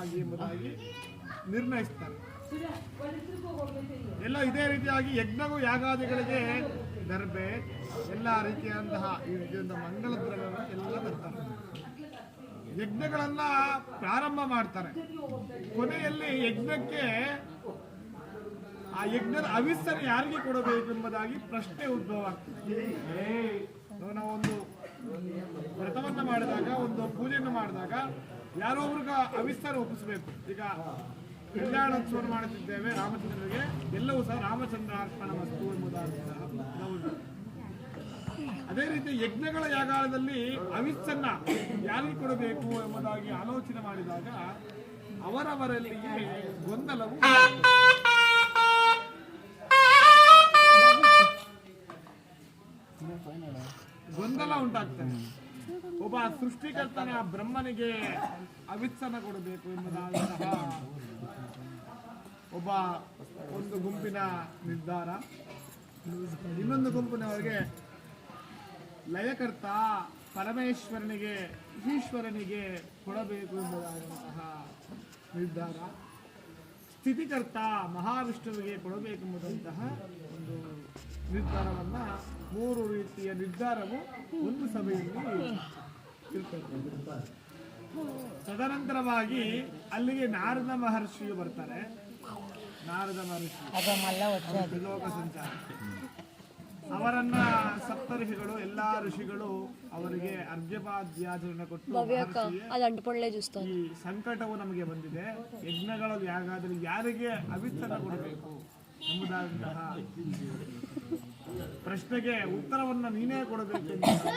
ಉತ್ತಮವಾಗಿ ಎಂಬುದಾಗಿ ನಿರ್ಣಯಿಸ್ತಾರೆ. ಎಲ್ಲ ಇದೇ ರೀತಿಯಾಗಿ ಯಜ್ಞಗೂ ಯಾಗಾದಿಗಳಿಗೆ ದರ್ಬೆ ಎಲ್ಲ ರೀತಿಯಾದಂತಹ ಮಂಗಳ ದ್ರವ್ಯಗಳು ಎಲ್ಲ ಬರ್ತಾರೆ. ಯಜ್ಞಗಳನ್ನ ಪ್ರಾರಂಭ ಮಾಡ್ತಾರೆ. ಕೊನೆಯಲ್ಲಿ ಯಜ್ಞಕ್ಕೆ ಆ ಯಜ್ಞದ ಹವಿಸ್ಸನ್ನು ಯಾರಿಗೆ ಕೊಡಬೇಕು ಎಂಬುದಾಗಿ ಪ್ರಶ್ನೆ ಉದ್ಭವ ಆಗ್ತದೆ. ನಾವೊಂದು ವ್ರತವನ್ನ ಮಾಡಿದಾಗ, ಒಂದು ಪೂಜೆಯನ್ನು ಮಾಡಿದಾಗ ಯಾರೋ ಒಬ್ರಿಗೆ ಹವಿಸ್ಸನ್ನು ಒಪ್ಪಿಸಬೇಕು. ಈಗ ಕಲ್ಯಾಣೋತ್ಸವ ಮಾಡುತ್ತಿದ್ದೇವೆ ರಾಮಚಂದ್ರನಿಗೆ, ಎಲ್ಲವೂ ಸಹ ರಾಮಚಂದ್ರ ಅರ್ಪಣ ವಸ್ತು ಎಂಬುದಾದಂತಹ ನಾವು. ಅದೇ ರೀತಿ ಯಜ್ಞಗಳ ಯಾಗಾಳದಲ್ಲಿ ಹವಿಸ್ಸನ್ನ ಯಾರಿಗೆ ಕೊಡಬೇಕು ಎಂಬುದಾಗಿ ಆಲೋಚನೆ ಮಾಡಿದಾಗ ಅವರವರಲ್ಲಿಯೇ ಗೊಂದಲ ಉಂಟಾಗ್ತದೆ. ಒಬ್ಬ ಸೃಷ್ಟಿಕರ್ತನ ಬ್ರಹ್ಮನಿಗೆ ಹವಿಸ್ಸನ್ನ ಕೊಡಬೇಕು ಎಂಬುದಾದಂತಹ ಒಂದು ಗುಂಪಿನ ನಿರ್ಧಾರ, ಇನ್ನೊಂದು ಗುಂಪಿನವರಿಗೆ ಲಯಕರ್ತ ಪರಮೇಶ್ವರನಿಗೆ ಈಶ್ವರನಿಗೆ ಕೊಡಬೇಕು ಎಂಬುದಾದಂತಹ ನಿರ್ಧಾರ, ಸ್ಥಿತಿಕರ್ತ ಮಹಾವಿಷ್ಣುವಿಗೆ ಕೊಡಬೇಕೆಂಬುದಂತಹ ಒಂದು ನಿರ್ಧಾರವನ್ನ, ಮೂರು ರೀತಿಯ ನಿರ್ಧಾರವು ಒಂದು ಸಭೆಯಲ್ಲಿ ಇರ್ತದೆ. ತದನಂತರವಾಗಿ ಅಲ್ಲಿಗೆ ನಾರದ ಮಹರ್ಷಿಯು ಬರ್ತಾರೆ. ನಾರದ ಮಹರ್ಷಿ ಲೋಕ ಸಂಚಾರ, ಅವರನ್ನ ಸಪ್ತಋಷಿಗಳು ಎಲ್ಲಾ ಋಷಿಗಳು ಅವರಿಗೆ ಅರ್ಘ್ಯಪಾದ್ಯಾಚರಣೆ ಕೊಟ್ಟು ಈ ಸಂಕಟವು ನಮಗೆ ಬಂದಿದೆ, ಯಜ್ಞಗಳಲ್ಲಿ ಯಾಗಾದರೂ ಯಾರಿಗೆ ಹವಿಸ್ಸನ್ನು ಕೊಡಬೇಕು ಎಂಬುದಾದಂತಹ ಪ್ರಶ್ನೆಗೆ ಉತ್ತರವನ್ನು ನೀನೇ ಕೊಡಬೇಕು ಎಂದಾಗ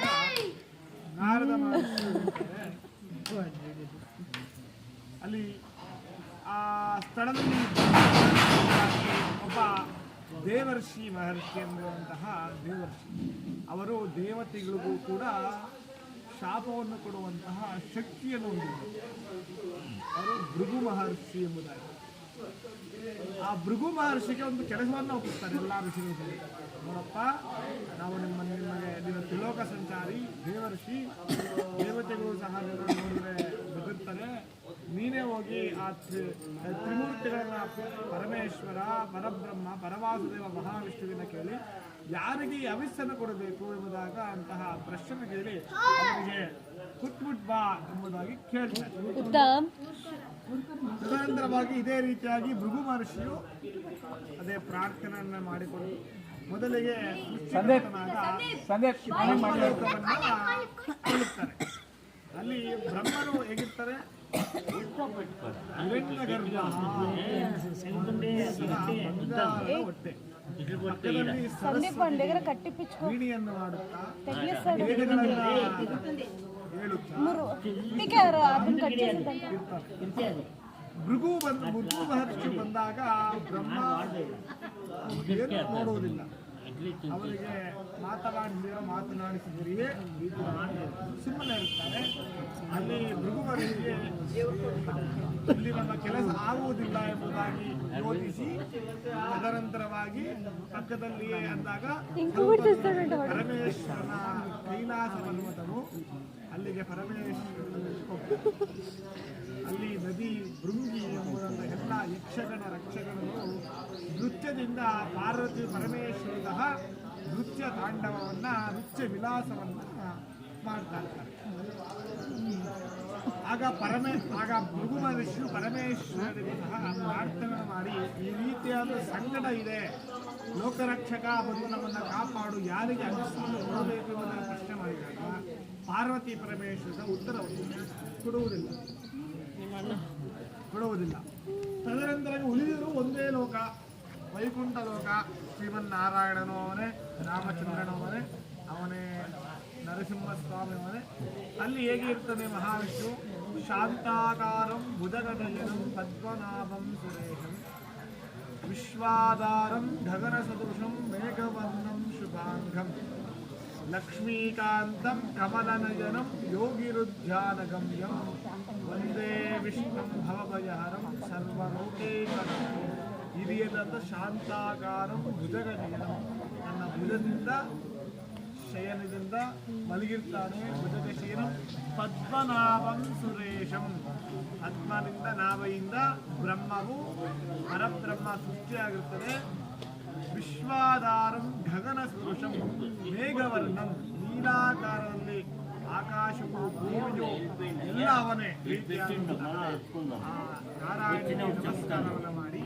ನಾರದ ಮಹರ್ಷಿ ಅಲ್ಲಿ ಆ ಸ್ಥಳದಲ್ಲಿ ಒಬ್ಬ ದೇವರ್ಷಿ ಮಹರ್ಷಿ ಎಂಬುವಂತಹ ದೇವರ್ಷಿ, ಅವರು ದೇವತೆಗಳಿಗೂ ಕೂಡ ಶಾಪವನ್ನು ಕೊಡುವಂತಹ ಶಕ್ತಿಯನ್ನು ಹೊಂದಿದ್ದಾರೆ. ಅವರು ಭೃಗು ಮಹರ್ಷಿ ಎಂಬುದಾಗಿ. ಆ ಭೃಗು ಮಹರ್ಷಿಗೆ ಒಂದು ಕೆಲಸವನ್ನು ಒಪ್ಪಿಸ್ತಾರೆ ಎಲ್ಲ ಋಷಿಗಳು. ನೋಡಪ್ಪ, ನಾವು ನಿಮಗೆ ತ್ರಿಲೋಕ ಸಂಚಾರಿ ದೇವರ್ಷಿ, ದೇವತೆಗಳು ಸಹ ನೋಡಿದ್ರೆ ಬೆದರ್ತಾರೆ, ನೀನೇ ಹೋಗಿ ಆ ತ್ರಿಮೂರ್ತಿಗಳ ಪರಮೇಶ್ವರ, ಪರಬ್ರಹ್ಮ, ಪರವಾಸುದೇವ ಮಹಾವಿಷ್ಣುವಿನ ಕೇಳಿ ಯಾರಿಗೆ ಈ ಹವಿಸ್ಸನ್ನು ಕೊಡಬೇಕು ಎಂಬುದಾಗ ಅಂತಹ ಪ್ರಶ್ನೆ ಕೇಳಿ ಅವರಿಗೆ ಕುಟ್ಬಿಟ್ ಬಾ ಎಂಬುದಾಗಿ ಕೇಳ್ತಾರೆ. ತದನಂತರವಾಗಿ ಇದೇ ರೀತಿಯಾಗಿ ಭೃಗು ಮಹರ್ಷಿಯು ಅದೇ ಪ್ರಾರ್ಥನೆಯನ್ನ ಮಾಡಿಕೊಂಡು ಮೊದಲಿಗೆ ಅಲ್ಲಿ ಬ್ರಹ್ಮರು ಹೇಗಿರ್ತಾರೆ, ಹೊಟ್ಟೆ ವೀಣಿಯನ್ನು ಮಾಡುತ್ತಾ ಭೃಗು ಮಹರ್ಷಿ ಬಂದಾಗ ಬ್ರಹ್ಮ ಏನು ನೋಡುವುದಿಲ್ಲ, ಅವರಿಗೆ ಮಾತನಾಡಿಸಿದರಿಯೇ ಸುಮ್ಮನೆ ಇರ್ತಾರೆ. ಅಲ್ಲಿ ಭೃಗು ಮಹರ್ಷಿಗೆ ಇಲ್ಲಿ ನಮ್ಮ ಕೆಲಸ ಆಗುವುದಿಲ್ಲ ಎಂಬುದಾಗಿ ಯೋಚಿಸಿ ತದನಂತರವಾಗಿ ಪಕ್ಕದಲ್ಲಿಯೇ ಅಂದಾಗ ಪರಮೇಶ್ವರನ ಕೈಲಾಸ ಪರ್ವತವು ಅಲ್ಲಿಗೆ ಪರಮೇಶ್ವರನ ಅಲ್ಲಿ ನದಿ ಭೃಂಗಿ ಎಂಬುದಂತ ಎಲ್ಲ ಯಕ್ಷಗಣ ರಕ್ಷಗಣಗಳು ನೃತ್ಯದಿಂದ ಪಾರ್ವತಿ ಪರಮೇಶ್ವರದ ನೃತ್ಯ ತಾಂಡವವನ್ನ, ನೃತ್ಯ ವಿಲಾಸವನ್ನ ಮಾಡ್ತಾ ಇರ್ತಾರೆ. ಆಗ ಭೃಗು ಮಹರ್ಷಿಯು ಪರಮೇಶ್ವರನಿಗೆ ಸಹ ಪ್ರಾರ್ಥನೆ ಮಾಡಿ, ಈ ರೀತಿಯಾದ ಸಂಕಟ ಇದೆ, ಲೋಕರಕ್ಷಕ ಬಂದು ನಮ್ಮನ್ನು ಕಾಪಾಡು, ಯಾರಿಗೆ ಹವಿಸ್ಸನ್ನು ಕೊಡಬೇಕು ಎಂಬುದನ್ನು ಪ್ರಶ್ನೆ ಮಾಡಿದಾಗ ಪಾರ್ವತಿ ಪರಮೇಶ್ವರದ ಉತ್ತರವನ್ನು ಕೊಡುವುದಿಲ್ಲ. ತದನಂತರ ಉಳಿದಿರು ಒಂದೇ ಲೋಕ, ವೈಕುಂಠ ಲೋಕ. ಶ್ರೀಮನ್ನಾರಾಯಣನೂ ಅವನೇ, ರಾಮಚಂದ್ರನೂ ಅವನೇ, ಅವನೇ ನರಸಿಂಹಸ್ವಾಮಿ ಅವನೇ. ಅಲ್ಲಿ ಹೇಗೆ ಇರ್ತದೆ ಮಹಾವಿಷ್ಣು? ಶಾಂತಾಕಾರಂ ಭುಜಗಶಯನಂ ಪದ್ಮನಾಭಂ ಸುರೇಶಂ ವಿಶ್ವಾಧಾರಂ ಗಗನ ಸದೃಶಂ ಮೇಘವರ್ಣಂ ಶುಭಾಂಗಂ ಲಕ್ಷ್ಮೀಕಾಂತಂ ಕಮಲನಯನಂ ಯೋಗಿರುಧ್ಯಾನಗಮ್ಯಂ ವಂದೇ ವಿಷ್ಣುಂ ಭವಭಯಹರಂ ಸರ್ವಲೋಕೈಕನಾಥಂ. ಹಿರಿಯದಂತ ಶಾಂತಾಕಾರಂ ಭುಜಗಶಯನಂ, ನನ್ನ ಭುಜದಿಂದ ಶಯನದಿಂದ ಮಲಗಿರ್ತಾನೆ. ಭುಜಗ ಶಯನಂ ಪದ್ಮನಾಭಂ ಸುರೇಶಂ. ಪದ್ಮನಿಂದ ನಾಭೆಯಿಂದ ಬ್ರಹ್ಮವು ಪರಬ್ರಹ್ಮ ಸೃಷ್ಟಿಯಾಗಿರುತ್ತದೆ. ವಿಶ್ವಾಧಾರಂ ಗಗನ ಸದೃಶಂ ಮೇಘವರ್ಣಂ. ನೀಲಾಕಾರದಲ್ಲಿ ಆಕಾಶವು ಭೂಮಿಯು ಎಲ್ಲ ಅವನೇ ನಾರಾಯಣನಿಗೆ ನಮಸ್ಕಾರವನ್ನು ಮಾಡಿ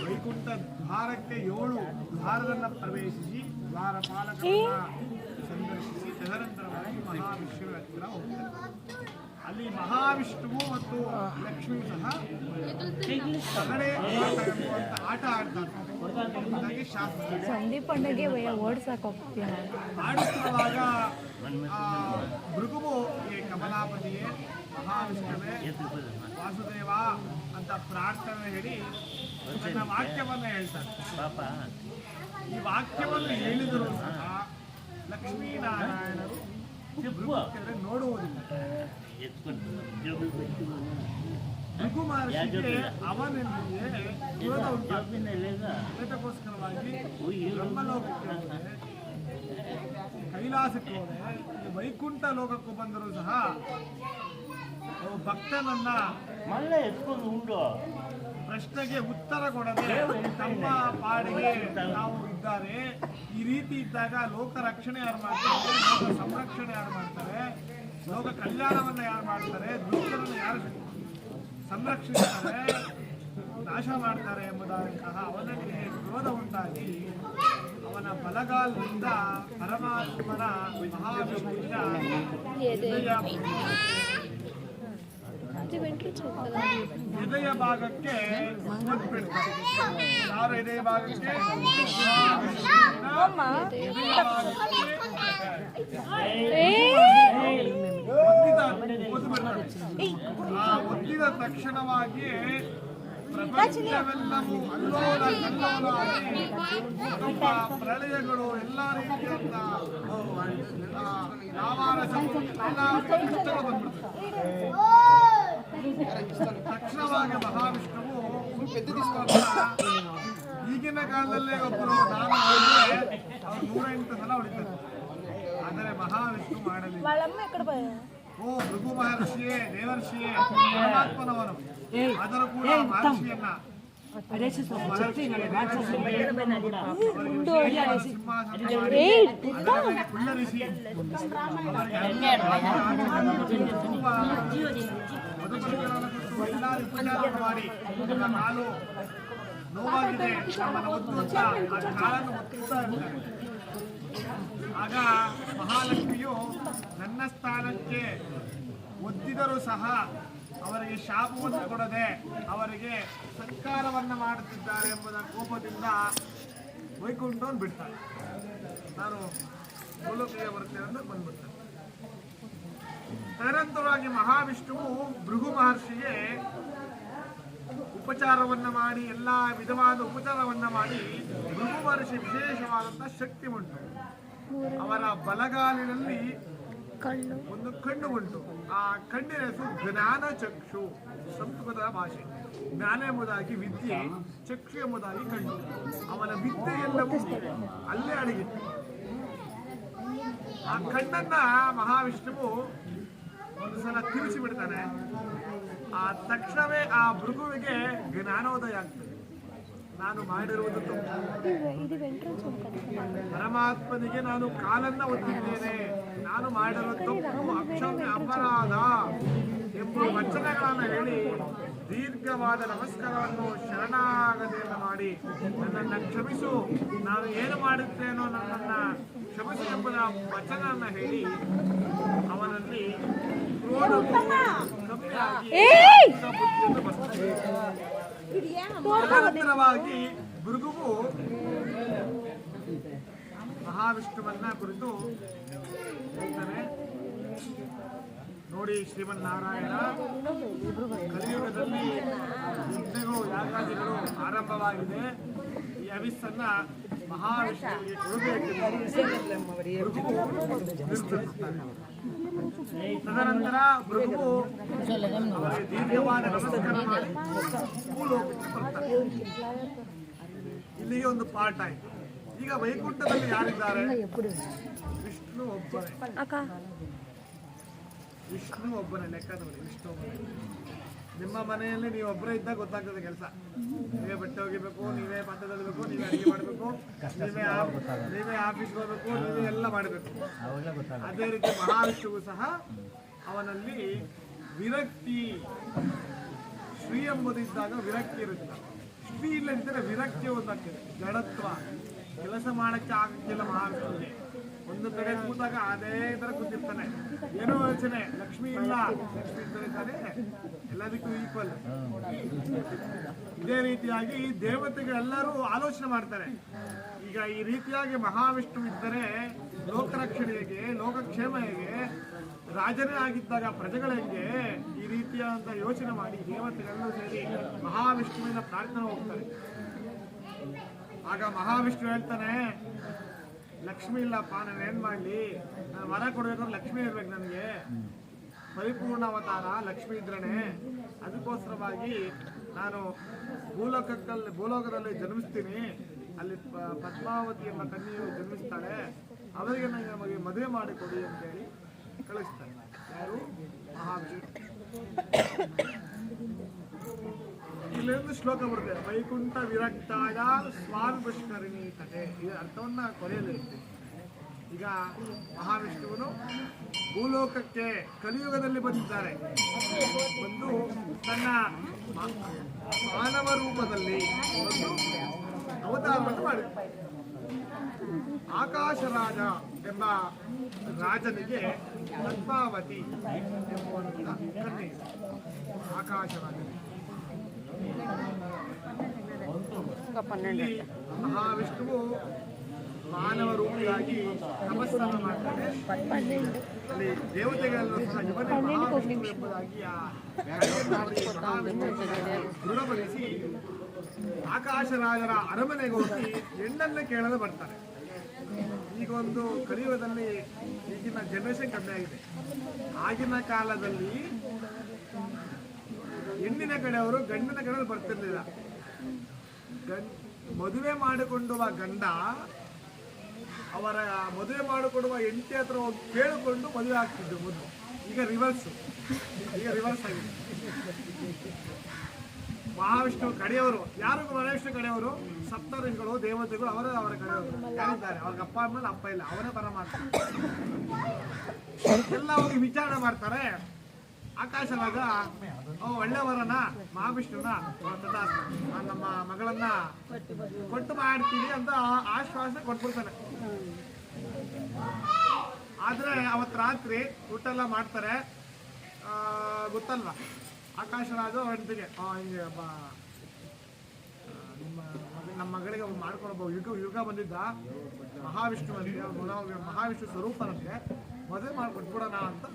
ವೈಕುಂಠ ದ್ವಾರಕ್ಕೆ 7 ದ್ವಾರವನ್ನು ಪ್ರವೇಶಿಸಿ ದ್ವಾರಪಾಲಕರನ್ನ ಸಂದರ್ಶಿಸಿ ತದನಂತರವಾಗಿ ಮಹಾವಿಷ್ಣುವಿನ ಹತ್ತಿರ ಹೋಗ್ತಾರೆ. ಅಲ್ಲಿ ಮಹಾವಿಷ್ಣುವು ಮತ್ತು ಲಕ್ಷ್ಮೀ ಸಹ ಪಗಡೆ ಆಟ ಆಡ್ತಾರೆ. ಶಾಸ್ತ್ರ ಆಡುತ್ತಿರುವಾಗ ಭೃಗುವು ಕಮಲಾಪತಿಯೇ ಮಹಾವಿಷ್ಣುವೇ ವಾಸುದೇವ ಅಂತ ಪ್ರಾರ್ಥನೆ ಹೇಳಿ ತನ್ನ ವಾಕ್ಯವನ್ನ ಹೇಳ್ತಾರೆ. ಈ ವಾಕ್ಯವನ್ನು ಹೇಳಿದರೂ ಸಹ ಲಕ್ಷ್ಮೀನಾರಾಯಣರು ನೋಡುವುದಿಲ್ಲ. ಭೃಗು ಮಹರ್ಷಿಗೆ ಅವನೊಂದಿಗೆ ವಿರೋಧ ಉಂಟಾಗೋಸ್ಕರವಾಗಿ ಬ್ರಹ್ಮಲೋಕಕ್ಕೆ ಕೈಲಾಸಕ್ಕೆ ಹೋದೆ. ವೈಕುಂಠ ಲೋಕಕ್ಕೂ ಬಂದರೂ ಸಹ ಭಕ್ತನನ್ನ ಪ್ರಶ್ನೆಗೆ ಉತ್ತರ ಕೊಡದೆ ತಮ್ಮ ಪಾಡಿಗೆ ನಾವು ಇದ್ದಾರೆ. ಈ ರೀತಿ ಇದ್ದಾಗ ಲೋಕ ರಕ್ಷಣೆ ಯಾರು ಮಾಡ್ತಾರೆ, ಲೋಕ ಸಂರಕ್ಷಣೆ ಯಾರು ಮಾಡ್ತಾರೆ, ಲೋಕ ಕಲ್ಯಾಣವನ್ನ ಯಾರು ಮಾಡ್ತಾರೆ, ದುಷ್ಟರನ್ನು ಯಾರು ಸಂರಕ್ಷಿಸ್ತಾರೆ, ನಾಶ ಮಾಡ್ತಾರೆ ಎಂಬುದಾದಂತಹ ಅವನಿಗೆ ಕ್ರೋಧ ಉಂಟಾಗಿ ಅವನ ಬಲಗಾಲದಿಂದ ಪರಮಾತ್ಮನ ಮಹಾವಿಷ್ಣುವಿನ ಹೃದಯ ಭಾಗಕ್ಕೆ ಯಾರ ಹೃದಯ ಭಾಗಕ್ಕೆ ಒತ್ತಿದ ತಕ್ಷಣವಾಗಿ ಪ್ರಪಂಚವೆಲ್ಲವೂ ಅಲ್ಲೋಲ ಕಲ್ಲೋಲಾಗಿ ಪ್ರಳಯಗಳು ಎಲ್ಲ ರೀತಿಯಂತ ತಕ್ಷಣವಾಗಿ ಮಹಾವಿಷ್ಣುವು ಈಗಿನ ಕಾಲದಲ್ಲೇ ಒಬ್ಬರು ನಾನು 108 ಸಲ ಹೊಡಿತಾರೆ. ಆದರೆ ಮಹಾವಿಷ್ಣು ಮಾಡಲಿಲ್ಲ. ಓ ಭೃಗು ಮಹರ್ಷಿಯೇ, ದೇವರ್ಷಿಯೇ, ಪರಮಾತ್ಮನವನು. ಅದರ ಕೂಡ ಮಹರ್ಷಿಯನ್ನ ಕುಳ್ಳರಿಸಿ ಮಾಡಿ ಕಾಲು ನೋವಾಗಿದೆ ನಮ್ಮನ್ನು ಒತ್ತುವಂತ ಆ ಕಾಲನ್ನು ಒತ್ತುತ್ತಾ ಇರ್ತಾರೆ. ಆಗ ಮಹಾಲಕ್ಷ್ಮಿಯು ನನ್ನ ಸ್ಥಾನಕ್ಕೆ ಒದ್ದಿದರೂ ಸಹ ಅವರಿಗೆ ಶಾಪವನ್ನು ಕೊಡದೆ ಅವರಿಗೆ ಸತ್ಕಾರವನ್ನು ಮಾಡುತ್ತಿದ್ದಾರೆ ಎಂಬುದರ ಕೋಪದಿಂದ ವೈಕುಂಠವನ್ನು ಬಿಡ್ತಾರೆ. ನಾನು ಗೋಲೋಕಿಗೆ ಬರ್ತೇನೆ ಅಂತ ಬಂದ್ಬಿಡ್ತಾರೆ. ತದನಂತರವಾಗಿ ಮಹಾವಿಷ್ಣುವು ಭೃಗು ಮಹರ್ಷಿಗೆ ಉಪಚಾರವನ್ನ ಮಾಡಿ ಎಲ್ಲ ವಿಧವಾದ ಉಪಚಾರವನ್ನ ಮಾಡಿ ಭೃಗು ಮಹರ್ಷಿ ವಿಶೇಷವಾದಂತಹ ಶಕ್ತಿ ಉಂಟು. ಅವರ ಬಲಗಾಲಿನಲ್ಲಿ ಒಂದು ಕಣ್ಣು ಉಂಟು. ಆ ಕಣ್ಣಿನ ಹೆಸರು ಜ್ಞಾನ ಚಕ್ಷು. ಸಂಸ್ಕೃತದ ಭಾಷೆ. ಜ್ಞಾನ ಎಂಬುದಾಗಿ ವಿದ್ಯೆ, ಚಕ್ಷು ಎಂಬುದಾಗಿ ಕಣ್ಣು. ಅವನ ವಿದ್ಯೆ ಎಲ್ಲವೂ ಅಲ್ಲೇ ಅಡಗಿತ್ತು. ಆ ಕಣ್ಣನ್ನ ಮಹಾವಿಷ್ಣುವು ಒಂದು ಸಲ ತಿರುಚಿ ಬಿಡ್ತಾನೆ. ಆ ತಕ್ಷಣವೇ ಆ ಭೃಗುವಿಗೆ ಜ್ಞಾನೋದಯ ಆಗ್ತದೆ. ನಾನು ಮಾಡಿರುವುದು ಪರಮಾತ್ಮನಿಗೆ ನಾನು ಕಾಲನ್ನ ಒತ್ತಿದ್ದೇನೆ, ನಾನು ಮಾಡಿರುವ ತಪ್ಪು ಅಕ್ಷಮ್ಯ ಅಪರಾಧ ಎಂಬ ವಚನಗಳನ್ನು ಹೇಳಿ ದೀರ್ಘವಾದ ನಮಸ್ಕಾರವನ್ನು ಶರಣಾಗತಿಯನ್ನು ಮಾಡಿ ನನ್ನನ್ನು ಕ್ಷಮಿಸು, ನಾನು ಏನು ಮಾಡುತ್ತೇನೋ ನನ್ನನ್ನು ಕ್ಷಮಿಸು ಎಂಬುದ ವಚನವನ್ನು ಹೇಳಿ ಅವನಲ್ಲಿ ಬುದ್ಧಿಯನ್ನು ಬರ್ತದೆ. ನಿರಂತರವಾಗಿ ಭೃಗುವು ಮಹಾವಿಷ್ಣುವನ್ನ ಕುರಿತು ಹೇಳ್ತಾನೆ, ನೋಡಿ ಶ್ರೀಮನ್ನಾರಾಯಣ, ಕಲಿಯುಗದಲ್ಲಿ ಯಜ್ಞಗಳು ಯಾಗಾದಿಗಳು ಆರಂಭವಾಗಿದೆ. ಈ ಹವಿಸ್ಸನ್ನ ಮಹಾವಿಷ್ಣುವಿಗೆ ತದನಂತರ ಭೃಗುವು ದೀರ್ಘವಾದ ನಮಸ್ಕಾರ ಮಾಡಿ ಭೂಲೋಕಕ್ಕೆ ಬರ್ತಾರೆ. ಇಲ್ಲಿಗೆ ಒಂದು ಪಾಠ ಆಯ್ತು. ಈಗ ವೈಕುಂಠದಲ್ಲಿ ಯಾರಿದ್ದಾರೆ? ವಿಷ್ಣು ಒಬ್ಬನೇ. ವಿಷ್ಣು ಒಬ್ಬನೇ ಲೆಕ್ಕದವನು, ವಿಷ್ಣು ಒಬ್ಬನೇ. ನಿಮ್ಮ ಮನೆಯಲ್ಲಿ ನೀವು ಒಬ್ಬರೇ ಇದ್ದಾಗ ಗೊತ್ತಾಗ್ತದೆ ಕೆಲಸ. ನೀವೇ ಬಟ್ಟೆ ಒಗಿಬೇಕು, ನೀವೇ ಪಾತ್ರೆ ತೊಳಿಬೇಕು, ನೀವೇ ಅಡುಗೆ ಮಾಡಬೇಕು, ನೀವೇ ಆಫೀಸ್ಗೆ ಹೋಗ್ಬೇಕು, ನೀವೇ ಎಲ್ಲ ಮಾಡಬೇಕು. ಅದೇ ರೀತಿ ಮಹಾವಿಷ್ಣುವು ಸಹ ಅವನಲ್ಲಿ ವಿರಕ್ತಿ, ಶ್ರೀ ಎಂಬುದಿದ್ದಾಗ ವಿರಕ್ತಿ ಇರುತ್ತದೆ. ಶ್ರೀ ಇಲ್ಲದಿದ್ದರೆ ವಿರಕ್ತಿ ಒಂದಾಗ್ತದೆ, ಜಡತ್ವ, ಕೆಲಸ ಮಾಡಕ್ಕೆ ಆಗಕ್ಕಿಲ್ಲ ಮಹಾವಿಷ್ಣುವಿಗೆ. ಒಂದು ಕಡೆ ಕೂತಾಗ ಅದೇ ತರ ಕೂತಿರ್ತಾನೆ, ಏನೋ ಯೋಚನೆ, ಲಕ್ಷ್ಮಿ ಇಲ್ಲ, ಲಕ್ಷ್ಮಿ ಇದ್ದರೆ ತಾನೇ ಎಲ್ಲದಕ್ಕೂ ಈಕ್ವಲ್. ಇದೇ ರೀತಿಯಾಗಿ ದೇವತೆಗಳೆಲ್ಲರೂ ಆಲೋಚನೆ ಮಾಡ್ತಾರೆ. ಈಗ ಈ ರೀತಿಯಾಗಿ ಮಹಾವಿಷ್ಣು ಇದ್ದರೆ ಲೋಕರಕ್ಷಣೆ ಹೇಗೆ, ಲೋಕಕ್ಷೇಮ ಹೇಗೆ, ರಾಜನೇ ಆಗಿದ್ದಾಗ ಪ್ರಜೆಗಳು ಹೆಂಗೆ, ಈ ರೀತಿಯಾದಂಥ ಯೋಚನೆ ಮಾಡಿ ದೇವತೆಗಳೆಲ್ಲರೂ ಸೇರಿ ಮಹಾವಿಷ್ಣುವಿನ ಪ್ರಾರ್ಥನೆ ಹೋಗ್ತಾರೆ. ಆಗ ಮಹಾವಿಷ್ಣು ಹೇಳ್ತಾನೆ, ಲಕ್ಷ್ಮಿ ಇಲ್ಲಪ್ಪ, ನಾನು ಏನು ಮಾಡಲಿ, ನಾನು ವರ ಕೊಡ್ಬೇಕಾದ್ರೆ ಲಕ್ಷ್ಮಿ ಇರ್ಬೇಕು, ನನಗೆ ಪರಿಪೂರ್ಣ ಅವತಾರ ಲಕ್ಷ್ಮಿ ಇದ್ರೇ. ಅದಕ್ಕೋಸ್ಕರವಾಗಿ ನಾನು ಭೂಲೋಕದಲ್ಲಿ ಜನ್ಮಿಸ್ತೀನಿ, ಅಲ್ಲಿ ಪದ್ಮಾವತಿ ಎಂಬ ಕನ್ಯೆಯು ಜನ್ಮಿಸ್ತಾಳೆ, ಅವರಿಗೆ ನಮಗೆ ಮದುವೆ ಮಾಡಿಕೊಡಿ ಅಂತೇಳಿ ಕಳಿಸ್ತಾರೆ. ಯಾರು? ಮಹಾವಿಷ್ಣು. ಇಲ್ಲೊಂದು ಶ್ಲೋಕ ಬರುತ್ತೆ, ವೈಕುಂಠ ವಿರಕ್ತಾಯ ಸ್ವಾಮಿ ಪುಷ್ಕರಿಣಿ ಕಥೆ. ಇದರ ಅರ್ಥವನ್ನ ಕೊನೆಯಲ್ಲಿ ಇರ್ತೀನಿ. ಈಗ ಮಹಾವಿಷ್ಣುವನು ಭೂಲೋಕಕ್ಕೆ ಕಲಿಯುಗದಲ್ಲಿ ಬಂದಿದ್ದಾರೆ. ಬಂದು ತನ್ನ ಮಾನವ ರೂಪದಲ್ಲಿ ಒಂದು ಅವತಾರವನ್ನು ಮಾಡಿದ್ದಾರೆ. ಆಕಾಶರಾಜ ಎಂಬ ರಾಜನಿಗೆ ಪದ್ಮಾವತಿ ಎಂಬುವಂತಹ ಕನ್ಯೆ. ಆಕಾಶರಾಜ ಮಹಾವಿಷ್ಣುವು ಮಾನವ ರೂಪಿಯಾಗಿ ತಪಸ್ಸನ್ನು ಮಾಡ್ತಾರೆ. ಅಲ್ಲಿ ದೇವತೆಗಳೆಲ್ಲರೂ ಸಹ ಇವನೇ ಮಹಾವಿಷ್ಣು ಎಂಬುದಾಗಿ ದೃಢಪಡಿಸಿ ಆಕಾಶರಾಜರ ಅರಮನೆಗೆ ಹೋಗಿ ಹೆಣ್ಣನ್ನೇ ಕೇಳಲು ಬರ್ತಾರೆ. ಈಗ ಒಂದು ಕಲಿಯುಗದಲ್ಲಿ ಈಗಿನ ಜನರೇಷನ್ ಕಮ್ಮಿ ಆಗಿದೆ. ಆಗಿನ ಕಾಲದಲ್ಲಿ ಹೆಣ್ಣಿನ ಕಡೆಯವರು ಗಂಡಿನ ಕಡೆ ಬರ್ತಿರ್ಲಿಲ್ಲ. ಮದುವೆ ಮಾಡಿಕೊಂಡುವ ಗಂಡ ಅವರ ಮದುವೆ ಮಾಡಿಕೊಡುವ ಹೆಂಡತಿ ಹತ್ರ ಹೋಗಿ ಕೇಳಿಕೊಂಡು ಮದುವೆ ಆಗ್ತಿದ್ದು ಮೊದಲು. ಈಗ ರಿವರ್ಸ್ ಆಗಿದೆ. ಮಹಾವಿಷ್ಣು ಕಡೆಯವರು ಯಾರು? ಮಹಾವಿಷ್ಣು ಕಡೆಯವರು ಸಪ್ತಋಷಿಗಳು, ದೇವತೆಗಳು, ಅವರ ಕಡೆಯವರು ಯಾರಿದ್ದಾರೆ? ಅವ್ರಿಗೆ ಅಪ್ಪ ಆದ್ಮೇಲೆ ಅಪ್ಪ ಇಲ್ಲ, ಅವನೇ ಪರಮಾತ್ಮ. ಎಲ್ಲ ಹೋಗಿ ವಿಚಾರಣೆ ಮಾಡ್ತಾರೆ. ಆಕಾಶರಾಜ ಒಳ್ಳೆಯವರನ್ನ ಮಹಾವಿಷ್ಣುನ ನಮ್ಮ ಮಗಳನ್ನ ಕೊಟ್ಟು ಮಾಡ್ತೀವಿ ಅಂತ ಆಶ್ವಾಸ ಕೊಟ್ಬಿಡ್ತಾನೆ. ಆದ್ರೆ ಅವತ್ತು ರಾತ್ರಿ ಊಟ ಎಲ್ಲ ಮಾಡ್ತಾರೆ. ಗೊತ್ತಲ್ವಾ ಆಕಾಶರಾಜ ಹೆಂಡತಿಗೆ, ಹಿಂಗೆ ನಮ್ಮ ಮಗಳಿಗೆ ಮಾಡ್ಕೊಂಡು ಯುಗ ಬಂದಿದ್ದ ಮಹಾವಿಷ್ಣು ಅಂತ, ಮಹಾವಿಷ್ಣು ಸ್ವರೂಪನಂತೆ ಮದುವೆ ಮಾಡಿಕೊಟ್ಬಿಡೋಣ ಅಂತ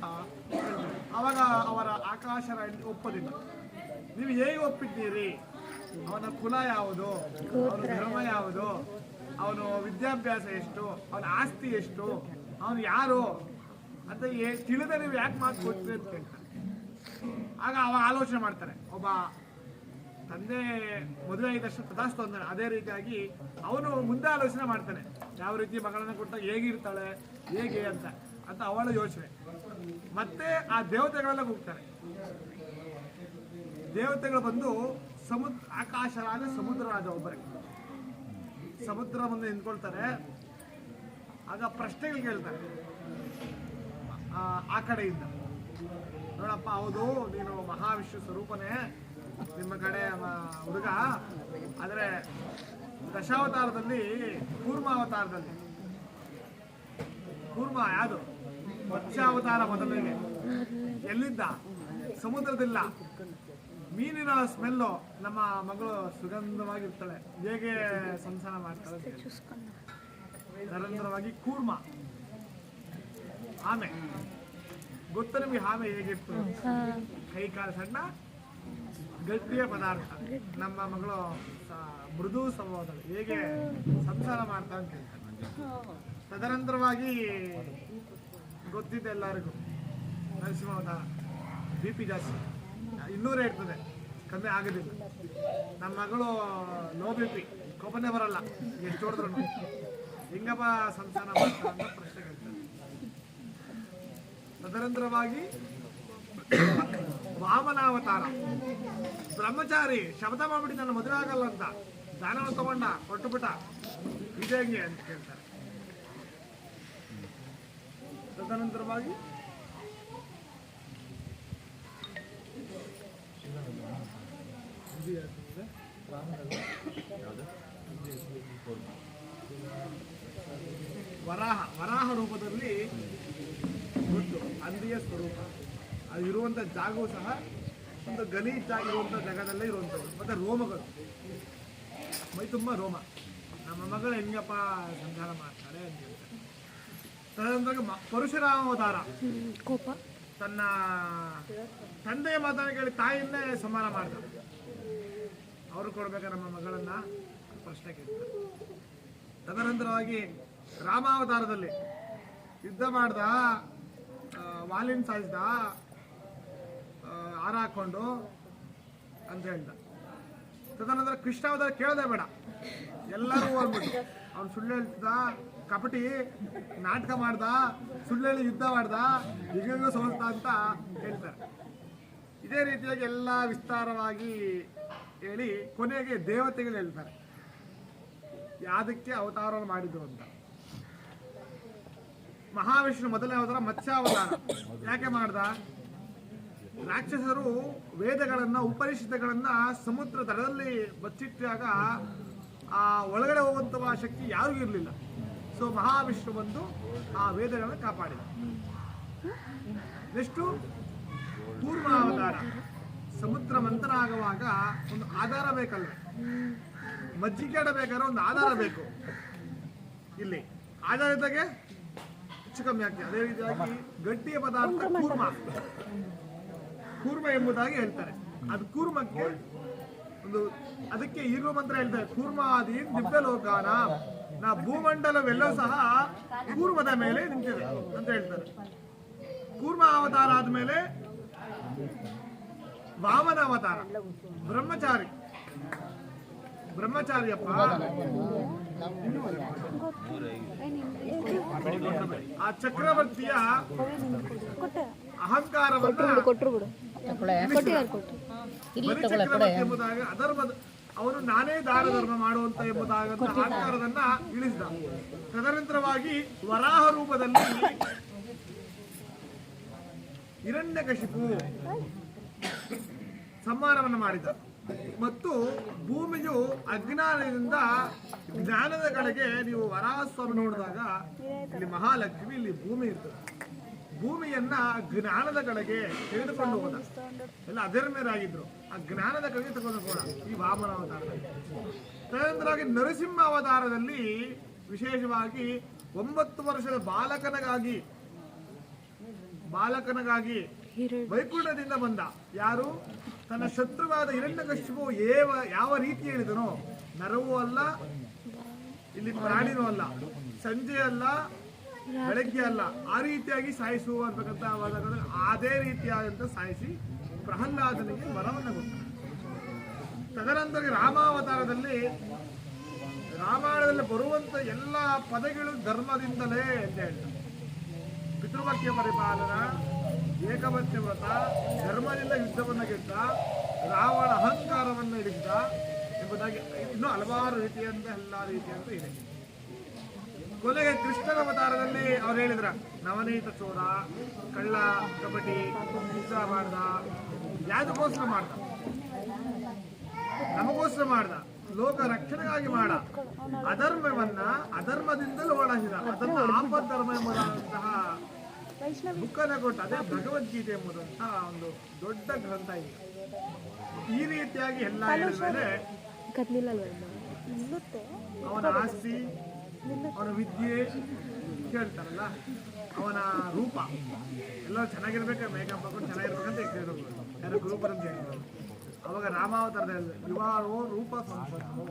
ಹೇಳ್ತಾರೆ. ಅವಾಗ ಅವರ ಆಕಾಶರ ಒಪ್ಪೋದಿಲ್ಲ. ನೀವು ಹೇಗೆ ಒಪ್ಪಿದ್ದೀರಿ? ಅವನ ಕುಲ ಯಾವುದು, ಅವನ ಧರ್ಮ ಯಾವುದು, ಅವನು ವಿದ್ಯಾಭ್ಯಾಸ ಎಷ್ಟು, ಅವನ ಆಸ್ತಿ ಎಷ್ಟು, ಅವನು ಯಾರು ಅಂತ ತಿಳಿದ ನೀವು ಯಾಕೆ ಮಾತು ಕೊಡ್ತೀರಿ ಅಂತ ಕೇಳ್ತಾರೆ. ಆಗ ಅವ ಆಲೋಚನೆ ಮಾಡ್ತಾರೆ. ಒಬ್ಬ ತಂದೆ ಮದುವೆ ಆಗಿದಷ್ಟು ತದಾಸ್ತು ಅಂತಾನೆ, ಅದೇ ರೀತಿಯಾಗಿ ಅವನು ಮುಂದೆ ಆಲೋಚನೆ ಮಾಡ್ತಾನೆ. ಯಾವ ರೀತಿ ಮಗಳನ್ನ ಕೊಟ್ಟಾಗ ಹೇಗಿರ್ತಾಳೆ, ಹೇಗೆ ಅಂತ ಅವಳ ಯೋಚನೆ. ಮತ್ತೆ ಆ ದೇವತೆಗಳೆಲ್ಲ ಹೋಗ್ತಾರೆ. ದೇವತೆಗಳು ಬಂದು ಆಕಾಶರಾಜ, ಸಮುದ್ರ ರಾಜ ಒಬ್ಬರೇ ಸಮುದ್ರ ಮುಂದೆ ನಿಂತ್ಕೊಳ್ತಾರೆ. ಆಗ ಪ್ರಶ್ನೆಗಳು ಕೇಳ್ತಾರೆ ಆ ಕಡೆಯಿಂದ. ನೋಡಪ್ಪ, ಹೌದು ನೀನು ಮಹಾವಿಷ್ಣು ಸ್ವರೂಪನೇ, ನಿಮ್ಮ ಕಡೆ ಹುಡುಗ, ಆದರೆ ದಶಾವತಾರದಲ್ಲಿ ಕೂರ್ಮಾವತಾರದಲ್ಲಿ ಕೂರ್ಮ ಯಾವುದು? ಮತ್ಸ್ಯಾವತಾರ ಮೊದಲಿಗೆ ಎಲ್ಲಿದ್ದ? ಸಮುದ್ರದಿಲ್ಲ. ಮೀನಿನ ಸ್ಮೆಲ್ಲು ನಮ್ಮ ಮಗಳು ಸುಗಂಧವಾಗಿರ್ತಾಳೆ, ಹೇಗೆ ಸಂಸಾರ ಮಾಡ್ತಾಳೆ ನಿರಂತರವಾಗಿ. ಕೂರ್ಮ ಆಮೆ ಗೊತ್ತ ನಿಮ್ಗೆ? ಆಮೆ ಹೇಗಿರ್ತದೆ? ಕೈ ಕಾಲು ಸಣ್ಣ, ಗಟ್ಟಿಯ ಪದಾರ್ಥ. ನಮ್ಮ ಮಗಳು ಮೃದು ಸ್ವಭಾವದ, ಹೇಗೆ ಸಂಸಾರ ಮಾಡ್ತಾ ಅಂತ ಹೇಳ್ತಾರೆ. ತದನಂತರವಾಗಿ ಗೊತ್ತಿದೆ ಎಲ್ಲರಿಗೂ, ನರಸಿಂಹಾವತಾರ. BP ಜಾಸ್ತಿ, 200 ಇರ್ತದೆ, ಕಮ್ಮಿ ಆಗೋದಿಲ್ಲ. ನಮ್ಮ ಮಗಳು ಲೋ BP, ಕೋಪನೇ ಬರಲ್ಲ ಎಷ್ಟು ಹೊಡೆದ್ರು. ಹೆಂಗಪ್ಪ ಸಂಸಾರ ಮಾಡ್ತಾರೆ ಅಂತ ಪ್ರಶ್ನೆ ಕೇಳ್ತಾರೆ. ತದನಂತರವಾಗಿ ವಾಮನಾವತಾರ. ಬ್ರಹ್ಮಚಾರಿ ಶಬ್ದ ಮಾಡ್ಬಿಟ್ಟು ನನ್ನ ಮದುವೆ ಆಗಲ್ಲ ಅಂತ ದಾನವನ್ನು ತಗೊಂಡ ಕೊಟ್ಟುಬಿಟ್ಟ, ಇದೆ ಹೆಂಗೆ ಅಂತ ಕೇಳ್ತಾರೆ. ತದನಂತರವಾಗಿ ವರಾಹ ರೂಪದಲ್ಲಿ ಗೊತ್ತು ಹಂದಿಯ ಸ್ವರೂಪ. ಅದು ಇರುವಂಥ ಜಾಗವೂ ಸಹ ಒಂದು ಗಲೀಜಾಗಿರುವಂಥ ಜಾಗದಲ್ಲೇ ಇರುವಂಥದ್ದು. ಮತ್ತು ರೋಮಗಳು, ಮೈ ತುಂಬ ರೋಮ. ನಮ್ಮ ಮಗಳು ಹೆಂಗಪ್ಪ ಸಂಧಾನ ಮಾಡ್ತಾರೆ ಅಂತ ಹೇಳ್ತಾರೆ. ತದನಂತರ ಪರಶುರಾಮಾವತಾರ. ತನ್ನ ತಂದೆಯ ಮಾತನ್ನು ಕೇಳಿ ತಾಯಿಯನ್ನೇ ಸಮಾನ ಮಾಡ್ತಾರೆ. ಅವರು ಕೊಡ್ಬೇಕ ನಮ್ಮ ಮಗಳನ್ನ ಪ್ರಶ್ನೆ ಕೇಳ್ತಾರೆ. ತದನಂತರವಾಗಿ ರಾಮಾವತಾರದಲ್ಲಿ ಯುದ್ಧ ಮಾಡ್ದ, ವಾಲಿನ ಸಾಯಿಸ್ದ, ಹಾರ ಹಾಕೊಂಡು ಅಂತ ಹೇಳ್ದ. ತದನಂತರ ಕೃಷ್ಣಾವತಾರ ಕೇಳದೆ ಬೇಡ, ಎಲ್ಲರೂ ಹೋಗ್ಬಿಟ್ಟು ಅವ್ನು ಸುಳ್ಳು ಹೇಳ್ತಿದ್ದ, ಕಪಟಿ ನಾಟಕ ಮಾಡ್ದ, ಸುಳ್ಳು ಹೇಳಿ ಯುದ್ಧ ಮಾಡ್ದ, ಈಗ ಸೋಲ್ತ ಅಂತ ಹೇಳ್ತಾರೆ. ಇದೇ ರೀತಿಯಾಗಿ ಎಲ್ಲ ವಿಸ್ತಾರವಾಗಿ ಹೇಳಿ ಕೊನೆಗೆ ದೇವತೆಗಳು ಹೇಳ್ತಾರೆ ಯಾದಕ್ಕೆ ಅವತಾರವನ್ನು ಮಾಡಿದ್ರು ಅಂತ. ಮಹಾವಿಷ್ಣು ಮೊದಲನೇ ಅವತಾರ ಮತ್ಸ್ಯಾವತಾರ. ಯಾಕೆ ಮಾಡ್ದ? ರಾಕ್ಷಸರು ವೇದಗಳನ್ನ ಉಪನಿಷತ್ತುಗಳನ್ನ ಸಮುದ್ರ ದಡದಲ್ಲಿ ಬಚ್ಚಿಟ್ಟಾಗ ಆ ಒಳಗಡೆ ಹೋಗುವಂತಹ ಶಕ್ತಿ ಯಾರಿಗೂ ಇರಲಿಲ್ಲ. ಸೊ ಮಹಾವಿಷ್ಣು ಬಂದು ಆ ವೇದಗಳನ್ನು ಕಾಪಾಡಿದ. ನೆಕ್ಸ್ಟು ಕೂರ್ಮಾವತಾರ. ಸಮುದ್ರ ಮಂಥನ ಆಗುವಾಗ ಒಂದು ಆಧಾರ ಬೇಕಲ್ಲ, ಮಜ್ಜಿಗೆ ಬೇಕಾದ್ರೆ ಒಂದು ಆಧಾರ ಬೇಕು. ಇಲ್ಲಿ ಆಧಾರ ಇದ್ದಾಗೆ ಹೆಚ್ಚು ಕಮ್ಮಿ ಆಗ್ತದೆ. ಅದೇ ರೀತಿಯಾಗಿ ಗಟ್ಟಿಯ ಪದಾರ್ಥ ಕೂರ್ಮ ಎಂಬುದಾಗಿ ಹೇಳ್ತಾರೆ. ಅದು ಕೂರ್ಮಕ್ಕೆ ಒಂದು, ಅದಕ್ಕೆ ಈರುವ ಮಂತ್ರ ಹೇಳ್ತಾರೆ, ಕೂರ್ಮಾದಿ ದಿವ್ಯ ಲೋಕಾನ, ನಾ ಭೂಮಂಡಲವೆಲ್ಲವೂ ಸಹ ಕೂರ್ಮದ ಮೇಲೆ ನಿಂತಿದೆ ಅಂತ ಹೇಳ್ತಾರೆ. ಕೂರ್ಮ ಅವತಾರ ಆದ್ಮೇಲೆ ವಾಮನ ಅವತಾರ. ಬ್ರಹ್ಮಚಾರಿಯಪ್ಪ ಆ ಚಕ್ರವರ್ತಿಯ ಅಹಂಕಾರವನ್ನು ಎಂಬುದಾಗಿ ಅಧರ್ಮದ ಅವನು ನಾನೇ ದಾನ ಧರ್ಮ ಮಾಡುವಂತ ಎಂಬುದಾಗಿ ಅಹಂಕಾರದನ್ನ ಇಳಿಸಿದ. ತದನಂತರವಾಗಿ ವರಾಹ ರೂಪದಲ್ಲಿ ಹಿರಣ್ಯಕಶಿಪು ಸಂಹಾರವನ್ನು ಮಾಡಿದ. ಮತ್ತು ಭೂಮಿಯು ಅಜ್ಞಾನದಿಂದ ಜ್ಞಾನದ ಕಡೆಗೆ, ನೀವು ವರಾಹಸ್ವಾಮಿ ನೋಡಿದಾಗ ಇಲ್ಲಿ ಮಹಾಲಕ್ಷ್ಮಿ, ಇಲ್ಲಿ ಭೂಮಿ ಇರ್ತದೆ. ಭೂಮಿಯನ್ನ ಜ್ಞಾನದ ಕಡೆಗೆ ತೆಗೆದುಕೊಂಡು ಹೋದ. ಎಲ್ಲ ಅಧರ್ಮರಾಗಿದ್ರು, ಆ ಜ್ಞಾನದ ಕಡೆಗೆ ತೆಗೆದುಕೊಂಡು ಹೋದ ಈ ವಾಮನ ಅವತಾರದಲ್ಲಿ. ತದನಂತರವಾಗಿ ನರಸಿಂಹ ಅವತಾರದಲ್ಲಿ ವಿಶೇಷವಾಗಿ 9 ವರ್ಷದ ಬಾಲಕನಿಗಾಗಿ ವೈಕುಂಠದಿಂದ ಬಂದ. ಯಾರು? ತನ್ನ ಶತ್ರುವಾದ ಹಿರಣ್ಯಕಶಿಪು ಯಾವ ರೀತಿ ಹೇಳಿದನೋ, ನರವೂ ಅಲ್ಲ, ಇಲ್ಲಿ ಪ್ರಾಣಿನೂ ಅಲ್ಲ, ಸಂಜೆ ಅಲ್ಲ, ಬೆಳಗ್ಗೆ ಅಲ್ಲ, ಆ ರೀತಿಯಾಗಿ ಸಾಯಿಸುವ ಅಂತಕ್ಕಂಥ ಅದೇ ರೀತಿಯಾದಂಥ ಸಾಯಿಸಿ ಪ್ರಹ್ಲಾದನಿಗೆ ವರವನ್ನು ಕೊಡ್ತಾರೆ. ತದನಂತರ ರಾಮಾವತಾರದಲ್ಲಿ ರಾಮಾಯಣದಲ್ಲಿ ಬರುವಂತ ಎಲ್ಲ ಪದಗಳು ಧರ್ಮದಿಂದಲೇ ಅಂತ ಹೇಳ್ತಾರೆ. ಪಿತೃವಾಕ್ಯ ಪರಿಪಾಲನ, ಏಕವಚನ ವ್ರತ, ಧರ್ಮದಿಂದ ಯುದ್ಧವನ್ನು ಗೆದ್ದ, ರಾವಣ ಅಹಂಕಾರವನ್ನು ಹಿಡಿದ ಎಂಬುದಾಗಿ ಇನ್ನೂ ಹಲವಾರು ರೀತಿಯಂತ ಎಲ್ಲ ರೀತಿಯಂತ ಇದೆ. ಕೊನೆಗೆ ಕೃಷ್ಣನ ಅವತಾರದಲ್ಲಿ ಅವ್ರು ಹೇಳಿದ್ರ, ನವನೀತ ಚೋರ, ಕಳ್ಳ, ಕಪಟಿ, ಯುದ್ಧ ಮಾಡ್ದ, ಯಾವ್ದಕ್ಕೋಸ್ಕರ ಮಾಡ್ದ? ನಮಗೋಸ್ಕರ ಮಾಡ್ದ, ಲೋಕ ರಕ್ಷಣೆಗಾಗಿ ಮಾಡ. ಅಧರ್ಮದಿಂದಲೂ ಒಳಗಿದ, ಅದನ್ನು ಆಪದ್ಧರ್ಮ ಎಂಬುದಾದಂತಹ ಬುಕ್ಕನ್ನು ಕೊಟ್ಟ. ಅದೇ ಭಗವದ್ಗೀತೆ ಎಂಬುದಂತಹ ಒಂದು ದೊಡ್ಡ ಗ್ರಂಥ ಇದೆ. ಈ ರೀತಿಯಾಗಿ ಎಲ್ಲ ಹೇಳಿದ್ಮೇಲೆ ಅವನ ಆಸ್ತಿ, ಅವನ ವಿದ್ಯೆ ಕೇಳ್ತಾರಲ್ಲ, ಅವನ ರೂಪ ಎಲ್ಲ ಚೆನ್ನಾಗಿರ್ಬೇಕು, ಮೇಕಪ್ ಹಾಕೊಂಡು ಚೆನ್ನಾಗಿರ್ಬೇಕಂತ ಕೇಳಿದ್ರು. ಯಾರು ಗುರುಪರ ಅಂತ ಹೇಳಿದ್ರು. ಅವಾಗ ರಾಮಾವತಾರದಲ್ಲಿ ವಿವಾಹೋ ರೂಪ ಸಂಸ್ಕೃತವು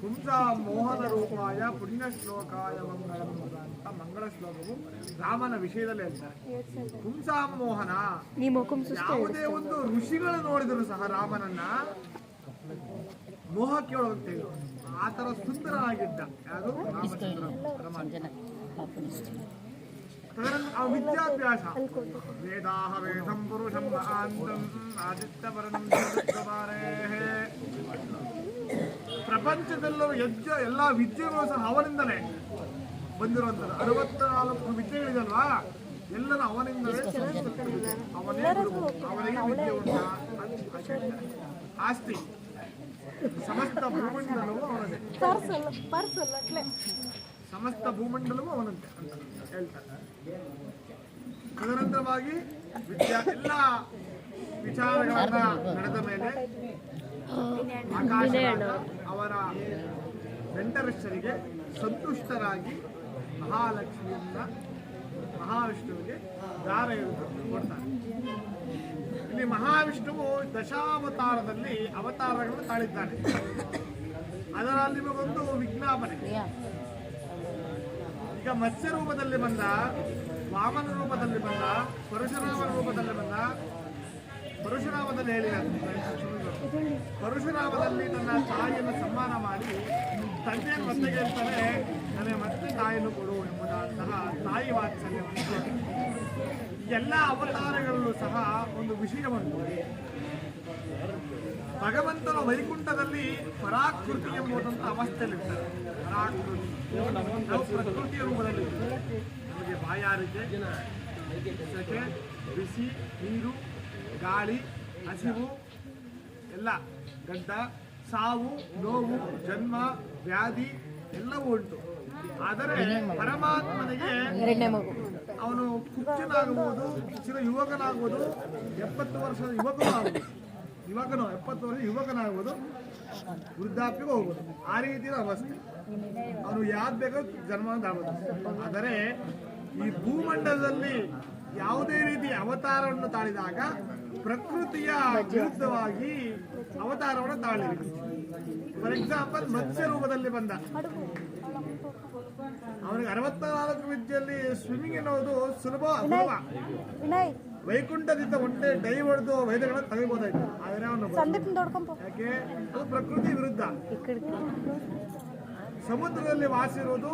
ಪುಂಸ ಮೋಹನ ರೂಪಾಯ ಪುಣ್ಯ ಶ್ಲೋಕಾಯ ಮಂಗಳಂ ಅಂತ ಮಂಗಳ ಶ್ಲೋಕವು ರಾಮನ ವಿಷಯದಲ್ಲಿ ಹೇಳ್ತಾರೆ. ಪುಂಸ ಮೋಹನ, ಯಾವುದೇ ಒಂದು ಋಷಿಗಳು ನೋಡಿದ್ರು ಸಹ ರಾಮನನ್ನ ಮೋಹಕ್ಕೆ ಒಳಗಾಗ್ತೇವೆ. ಆ ಥರ ಸುಂದರನಾಗಿದ್ದ ಯಾವುದು ರಾಮಚಂದ್ರ ಪರಮಾತ್ಮ. ವಿದ್ಯಾಭ್ಯಾಸ ವೇದಾಹ ವೇದಂ ಪುರುಷಂ ಮಹಾಂತಂ ಆದಿತ್ಯವರ್ಣಂ ಪ್ರಪಂಚದಲ್ಲೂ ಎಲ್ಲ ವಿದ್ಯೆಗಳು ಸಹ ಅವನಿಂದಲೇ ಬಂದಿರುವಂಥದ್ದು. 64 ವಿದ್ಯೆಗಳಿದಲ್ವಾ, ಎಲ್ಲರೂ ಅವನಿಂದಲೇ. ಅವನಿಗೆ ವಿದ್ಯೆ ಉಂಟ, ಆಸ್ತಿ ಸಮಸ್ತ ಭೂಮಂಡಲವು ಅವನದೇ, ಸಮಸ್ತ ಭೂಮಂಡಲವು ಅವನಂತೆ ಅಂತ ಹೇಳ್ತಾರೆ. ತದನಂತರವಾಗಿ ಎಲ್ಲ ವಿಚಾರಗಳನ್ನ ನಡೆದ ಮೇಲೆ ಆಕಾಶವಾದ ಅವರ ನೆಂಟರಿಷ್ಟರಿಗೆ ಸಂತುಷ್ಟರಾಗಿ ಮಹಾವಿಷ್ಣುವಿಗೆ ದಾರ ಎಳೆದು ಕೊಡ್ತಾರೆ. ಇಲ್ಲಿ ಮಹಾವಿಷ್ಣುವು ದಶಾವತಾರದಲ್ಲಿ ಅವತಾರಗಳನ್ನು ತಾಳಿದ್ದಾನೆ. ಅದರಲ್ಲಿ ಒಂದು ವಿಜ್ಞಾಪನೆ. ಈಗ ಮತ್ಸ್ಯ ರೂಪದಲ್ಲಿ ಬಂದ, ವಾಮನ ರೂಪದಲ್ಲಿ ಬಂದ, ಪರಶುರಾಮನ ರೂಪದಲ್ಲಿ ಬಂದ. ಪರಶುರಾಮದಲ್ಲಿ ಹೇಳಿದ್ದಾರೆ, ಪರಶುರಾಮದಲ್ಲಿ ತನ್ನ ತಾಯಿಯನ್ನು ಸನ್ಮಾನ ಮಾಡಿ ತಂದೆಯನ್ನು ಮತ್ತೆ ಹೇಳ್ತಾರೆ, ನನಗೆ ಮತ್ತೆ ತಾಯಿಯನ್ನು ಕೊಡು ಎಂಬುದಂತಹ ತಾಯಿ ವಾತ್ಸಲ್ಯವನ್ನು. ಎಲ್ಲ ಅವತಾರಗಳಲ್ಲೂ ಸಹ ಒಂದು ವಿಷಯವನ್ನು, ಭಗವಂತನ ವೈಕುಂಠದಲ್ಲಿ ಪರಾಕೃತಿ ಎಂಬುದಂತ ಅವಸ್ಥೆಯಲ್ಲಿರ್ತಾರೆ. ಪರಾಕೃತಿ ನಾವು ಪ್ರಕೃತಿಯ ರೂಪದಲ್ಲಿ ನಮಗೆ ಬಾಯಾರಿಕೆ, ಸೆಕೆ, ಬಿಸಿ, ನೀರು, ಗಾಳಿ, ಹಸಿವು ಎಲ್ಲ, ಗಡ್ಡ, ಸಾವು, ನೋವು, ಜನ್ಮ, ವ್ಯಾಧಿ ಎಲ್ಲವೂ ಉಂಟು. ಆದರೆ ಪರಮಾತ್ಮನಿಗೆ ಅವನು ಕುಬ್ಜನಾಗುವುದು, ಚಿರ ಯುವಕನಾಗುವುದು, 70 ವರ್ಷದ ಯುವಕನು 70 ವರ್ಷ ಯುವಕನಾಗುವುದು, ವೃದ್ಧಾಪ್ಯಕ್ಕೆ ಹೋಗುವುದು, ಆ ರೀತಿಯ ಅವಸ್ಥೆ. ಅವನು ಯಾವ್ದು ಬೇಕೋ ಜನ್ಮ ಆಗುವುದು. ಆದರೆ ಈ ಭೂಮಂಡಲದಲ್ಲಿ ಯಾವುದೇ ರೀತಿ ಅವತಾರವನ್ನು ತಾಳಿದಾಗ ಪ್ರಕೃತಿಯ ವಿರುದ್ಧವಾಗಿ ಅವತಾರವನ್ನು ತಾಳಿದೆ. ಫಾರ್ ಎಕ್ಸಾಂಪಲ್, ಮತ್ಸ್ಯ ರೂಪದಲ್ಲಿ ಬಂದ ಅವನಿಗೆ 64 ವಿದ್ಯೆಯಲ್ಲಿ ಸ್ವಿಮ್ಮಿಂಗ್ ಎನ್ನುವುದು ಸುಲಭ. ವೈಕುಂಠದಿಂದ ಒಂಟೆ ಡೈ ಹೊಡೆದು ವೈದ್ಯಗಳನ್ನು ತೆಗಿಬಹುದಾಯ್ತು. ಆದರೆ ಅವನು ಯಾಕೆ, ಅದು ಪ್ರಕೃತಿ ವಿರುದ್ಧ. ಸಮುದ್ರದಲ್ಲಿ ವಾಸಿರುವುದು,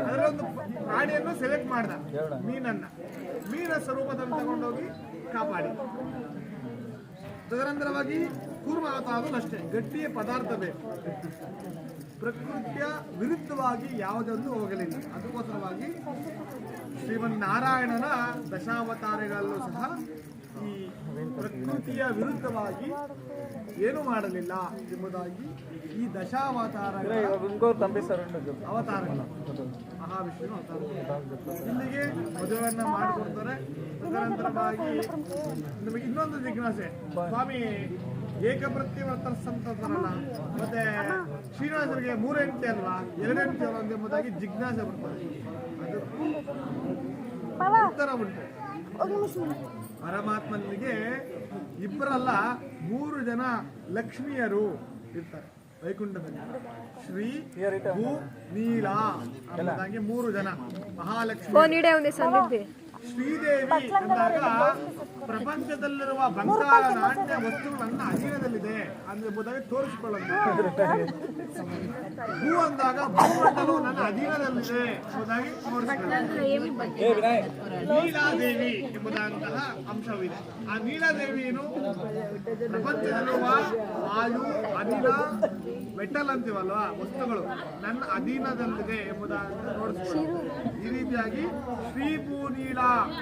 ಅದರೊಂದು ಪ್ರಾಣಿಯನ್ನು ಸೆಲೆಕ್ಟ್ ಮಾಡ್ದ, ಮೀನ ಸ್ವರೂಪದಲ್ಲಿ ತಗೊಂಡೋಗಿ ಕಾಪಾಡಿ. ತದನಂತರವಾಗಿ ಕೂರ್ಮ ಅವತಾರದಲ್ಲೂ ಅಷ್ಟೇ, ಗಟ್ಟಿಯ ಪದಾರ್ಥ ಬೇಕು. ಪ್ರಕೃತಿಯ ವಿರುದ್ಧವಾಗಿ ಯಾವುದೊಂದು ಹೋಗಲಿಲ್ಲ. ಅದಕ್ಕೋಸ್ಕರವಾಗಿ ಶ್ರೀಮನ್ನಾರಾಯಣನ ದಶಾವತಾರಗಳಲ್ಲೂ ಸಹ ಈ ಪ್ರಕೃತಿಯ ವಿರುದ್ಧವಾಗಿ ಏನು ಮಾಡಲಿಲ್ಲ ಎಂಬುದಾಗಿ ಈ ದಶಾವತಾರಗಳ ಅವತಾರಗಳು ಮಹಾವಿಷ್ಣು ಅವತಾರ. ಇಲ್ಲಿಗೆ ಮದುವೆಯನ್ನ ಮಾಡಿಕೊಡ್ತಾರೆ. ತದನಂತರವಾಗಿ ನಮಗೆ ಇನ್ನೊಂದು ಜಿಜ್ಞಾಸೆ, ಸ್ವಾಮಿ ಏಕಪ್ರತ್ಯವರ್ತ ಸಂತರಲ್ಲ, ಮತ್ತೆ ಶ್ರೀನಿವಾಸರಿಗೆ 3 ಹೆಂಡತಿ ಅಲ್ವಾ, 2 ಹೆಂಡತಿ ಅಲ್ವಾ ಎಂಬುದಾಗಿ ಜಿಜ್ಞಾಸೆ ಬರ್ತದೆ. ಅದಕ್ಕೂ ಉತ್ತರ ಉಂಟು. ಪರಮಾತ್ಮನಿಗೆ 2 ಅಲ್ಲ 3 ಜನ ಲಕ್ಷ್ಮಿಯರು ಇರ್ತಾರೆ ವೈಕುಂಠದಲ್ಲಿ. ಶ್ರೀ, ಭೂ, ನೀಲ ಎಂಬುದಾಗಿ 3 ಜನ ಮಹಾಲಕ್ಷ್ಮಿ. ಶ್ರೀದೇವಿ ಅಂದಾಗ ಪ್ರಪಂಚದಲ್ಲಿರುವ ಬಂಗಾರ ನಾಣ್ಯ ವಸ್ತುಗಳು ನನ್ನ ಅಧೀನದಲ್ಲಿದೆ ಎಂಬುದಾಗಿ ತೋರಿಸಿಕೊಳ್ಳೋದು. ಭೂ ಅಂದಾಗ ಭೂಮಂಡಲವು ನನ್ನ ಅಧೀನದಲ್ಲಿದೆ ಎಂಬುದಾಗಿ ತೋರಿಸಿಕೊಳ್ಳೋದು. ನೀಲಾದೇವಿ ಎಂಬುದಂತಹ ಅಂಶವಿದೆ. ಆ ನೀಲಾದೇವಿಯನ್ನು ಪ್ರಪಂಚದಲ್ಲಿರುವ ವಾಯು, ಅನಿಲ, ಮೆಟಲ್ ಅಂತೀವಲ್ವಾ ವಸ್ತುಗಳು ನನ್ನ ಅಧೀನದಲ್ಲಿದೆ ಎಂಬುದನ್ನು ನೋಡಿಸಿಕೊಳ್ಳೋದು. ಈ ರೀತಿಯಾಗಿ ಶ್ರೀ ಭೂ ನೀಲ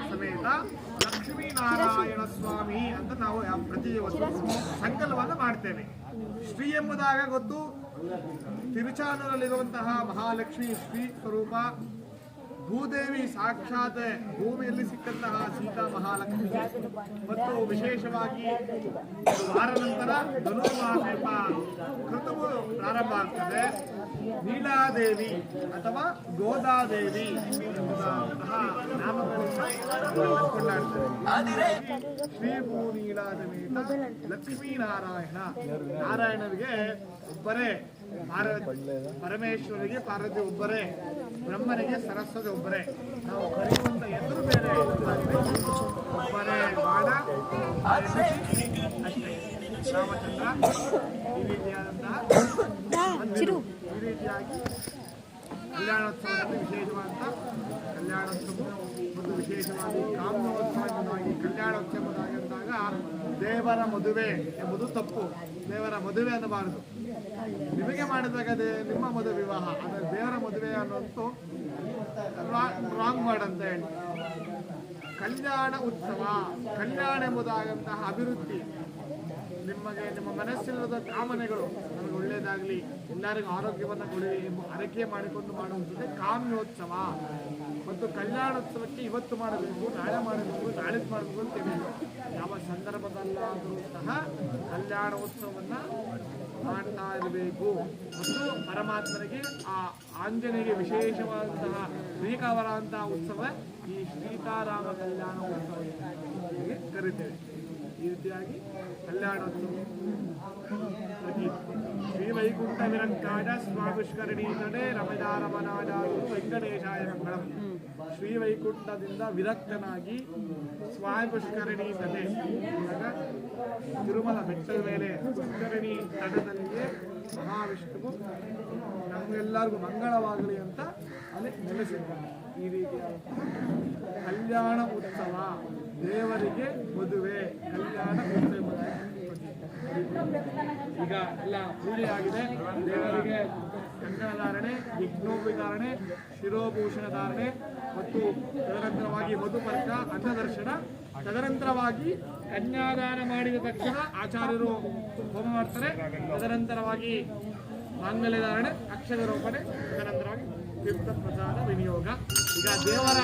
ಸಮೇತ ಲಕ್ಷ್ಮೀನಾರಾಯಣ ಸ್ವಾಮಿ ಅಂತ ನಾವು ಪ್ರತಿ ವರ್ಷ ಸಂಕಲ್ಪವನ್ನು ಮಾಡ್ತೇವೆ. ಶ್ರೀ ಎಂಬುದಾಗ ಗೊತ್ತು, ತಿರುಚಾನೂರಲ್ಲಿರುವಂತಹ ಮಹಾಲಕ್ಷ್ಮಿ ಶ್ರೀ ಸ್ವರೂಪ. ಭೂದೇವಿ ಸಾಕ್ಷಾತ್ ಭೂಮಿಯಲ್ಲಿ ಸಿಕ್ಕಂತಹ ಸೀತಾ ಮಹಾಲಕ್ಷ್ಮಿ. ಮತ್ತು ವಿಶೇಷವಾಗಿ ವಾರ ನಂತರ ಧನುರ್ಮಾಸ ಎಂಬ ಋತುವು ಪ್ರಾರಂಭ ಆಗ್ತದೆ. ನೀಲಾದೇವಿ ಅಥವಾ ಗೋದಾದೇವಿ ಎಂಬುದಂತಹ ನಾಮಗಳನ್ನು ಕೊಂಡಾಡ್ತಾರೆ. ಶ್ರೀ ಭೂ ನೀಲಾದೇವಿ ಲಕ್ಷ್ಮೀನಾರಾಯಣ. ನಾರಾಯಣರಿಗೆ ಒಬ್ಬರೇ, ಪರಮೇಶ್ವರಿಗೆ ಪಾರ್ವತಿ ಒಬ್ಬರೇ, ಬ್ರಹ್ಮನಿಗೆ ಸರಸ್ವತಿ ಒಬ್ಬರೇ. ನಾವು ಕರೆಯುವಂತ ಹೆಸರು ಬೇರೆ, ಒಬ್ಬರೇ ಬಾಣ ಅಷ್ಟೇ. ರಾಮಚಂದ್ರ ಈ ರೀತಿಯಾದಂತಹ ಈ ರೀತಿಯಾಗಿ ಕಲ್ಯಾಣೋತ್ಸವದಲ್ಲಿ ವಿಶೇಷವಾದಂಥ ಕಲ್ಯಾಣೋತ್ಸವ ಒಂದು ವಿಶೇಷವಾಗಿ ಕಾಮ್ಯೋತ್ಸವವಾಗಿ ಕಲ್ಯಾಣೋತ್ಸವವಾಗಿ ಅಂದಾಗ ದೇವರ ಮದುವೆ ಎಂಬುದು ತಪ್ಪು. ದೇವರ ಮದುವೆ ಅನ್ನಬಾರದು. ನಿಮಗೆ ಮಾಡಿದಾಗ ನಿಮ್ಮ ಮದುವೆ ವಿವಾಹ, ಆದರೆ ದೇವರ ಮದುವೆ ಅನ್ನೋದು ರಾಂಗ್ ವರ್ಡ್ ಅಂತ ಹೇಳಿ. ಕಲ್ಯಾಣ ಉತ್ಸವ, ಕಲ್ಯಾಣ ಎಂಬುದಾದಂತಹ ಅಭಿವೃದ್ಧಿ, ನಿಮಗೆ ನಿಮ್ಮ ಮನಸ್ಸಿಲ್ಲದ ಕಾಮನೆಗಳು ನಮಗೆ ಒಳ್ಳೆಯದಾಗಲಿ, ಎಲ್ಲರಿಗೂ ಆರೋಗ್ಯವನ್ನು ಕೊಡಲಿ ಎಂಬ ಹರಕೆ ಮಾಡಿಕೊಂಡು ಮಾಡುವಂಥದ್ದೇ ಕಾಮ್ಯೋತ್ಸವ. ಮತ್ತು ಕಲ್ಯಾಣೋತ್ಸವಕ್ಕೆ ಇವತ್ತು ಮಾಡಬೇಕು, ನಾಳೆ ಮಾಡಬೇಕು, ನಾಳಿದ್ದು ಮಾಡಬೇಕು ಅಂತೇಳಿ ಯಾವ ಸಂದರ್ಭದಲ್ಲಾದರೂ ಸಹ ಕಲ್ಯಾಣೋತ್ಸವವನ್ನು ಮಾಡ್ತಾ ಇರಬೇಕು. ಮತ್ತು ಪರಮಾತ್ಮನಿಗೆ ಆ ಆಂಜನೇಯಗೆ ವಿಶೇಷವಾದಂತಹ ಪ್ರಿಯಕರವಾದಂತಹ ಉತ್ಸವ ಈ ಸೀತಾರಾಮ ಕಲ್ಯಾಣ ಉತ್ಸವ ಕರೀತೇವೆ. ಈ ರೀತಿಯಾಗಿ ಕಲ್ಯಾಣೋತ್ಸವ ಶ್ರೀ ವೈಕುಂಠ ವಿರಂಕಾಯ ಸ್ವಾಮಿಷ್ಕರಣಿ ನಡೆ ರಮಣಾರಮನಾದ ವೆಂಕಟೇಶಾಯ ಮಂಗಳಂ. ಶ್ರೀ ವೈಕುಂಠದಿಂದ ವಿರಕ್ತನಾಗಿ ಸ್ವಾಮಿಷ್ಕರಣಿ ನಡೆ, ತಿರುಮಲ ಬೆಟ್ಟದ ಮೇಲೆ ಪುಷ್ಕರಣಿ ತಟದಲ್ಲಿಯೇ ಮಹಾವಿಷ್ಣುವು ನಮಗೆಲ್ಲರಿಗೂ ಮಂಗಳವಾಗಲಿ ಅಂತ ಅಲ್ಲಿ ನೆಲೆಸಿದ್ದಾರೆ. ಈ ರೀತಿಯಾದ ಕಲ್ಯಾಣ ಉತ್ಸವ, ದೇವರಿಗೆ ಮದುವೆ, ಕಲ್ಯಾಣ ಉತ್ಸವ. ಈಗ ಎಲ್ಲ ಪೂಜೆಯಾಗಿದೆ. ದೇವರಿಗೆ ಕಂಕಣಧಾರಣೆ, ಯಜ್ಞೋಪಧಾರಣೆ, ಶಿರೋಭೂಷಣ ಧಾರಣೆ ಮತ್ತು ತದನಂತರವಾಗಿ ಮಧುಪರ್ಕ, ಅನ್ನದರ್ಶನ, ತದನಂತರವಾಗಿ ಕನ್ಯಾದಾನ ಮಾಡಿದ ತಕ್ಷಣ ಆಚಾರ್ಯರು ಹೋಮ ಮಾಡ್ತಾರೆ. ತದನಂತರವಾಗಿ ಮಾಂಗಲ್ಯ ಧಾರಣೆ, ಅಕ್ಷರ ರೋಪಣೆ, ತದನಂತರವಾಗಿ ತೀರ್ಥ ಪ್ರಸಾದ ವಿನಿಯೋಗ. ಈಗ ದೇವರ